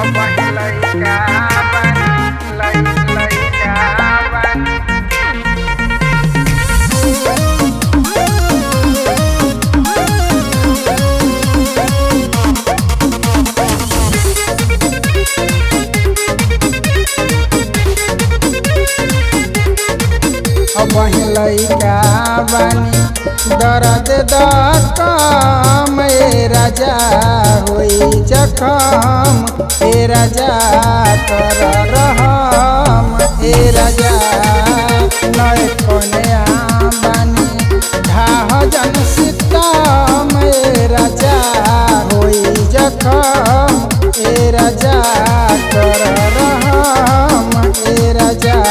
अब लइका बानी लइका बानी। अब लइका बानी दर्द कम ए राजा होई जखम ए राजा कर रहम ए राजा। नय कन्या बानी ढाह जन सीतम ए राजा होई जखम ए राजा कर रहम ए राजा।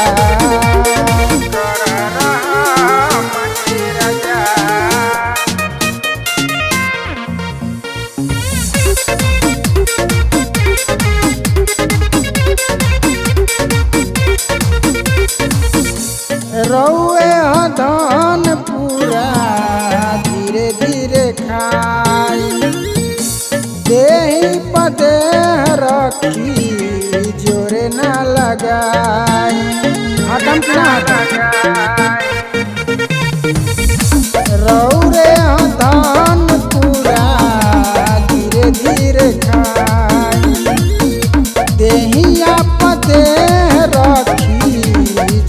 रउए धन पूरा धीरे धीरे खाई देही पदे रखी जोरे ना लगाई हटम ना लगाई। रउरे धन पूरा धीरे धीरे खाई देहिया पदे रखी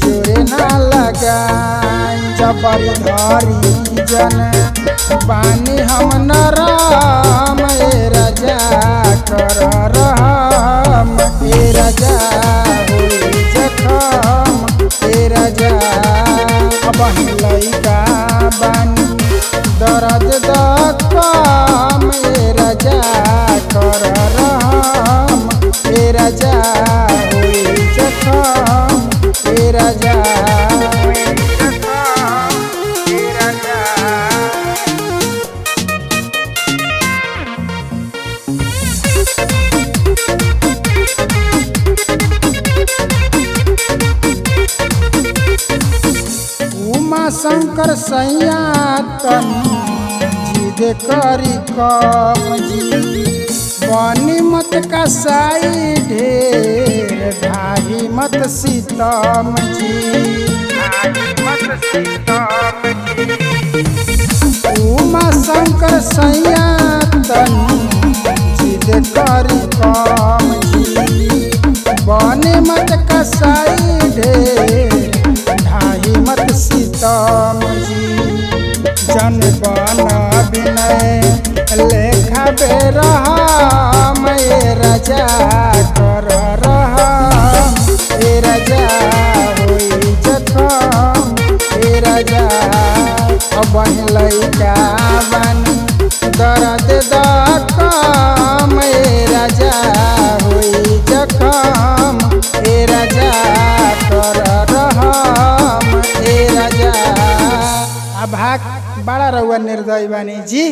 जोरे ना लगाई। जबरी धरी जन बानी हम नरम ए राजा कर रहम ए राजा होई जखम ए राजा। अब लइका बानी दर्द कम ए राजा कर रहम ए राजा होई जखम ए राजा। उमा शंकर सैया तन जिद करी कम जी बनी मत कसाई ढेर ढाही मत सीतम जी उमा शंकर सैया तन जिद करी कम जी बनी मत कसाई ढेर ढाही मत सीतम जी। जन बन विनय लेखा बेरहम ए राजा कर रहम ए राजा होई जखम ए राजा। अब लइका बानी दर्द कम ए राजा होई जखम ए राजा कर रहम ए राजा। भाग बड़ा रउआ निर्दयी बानी जी।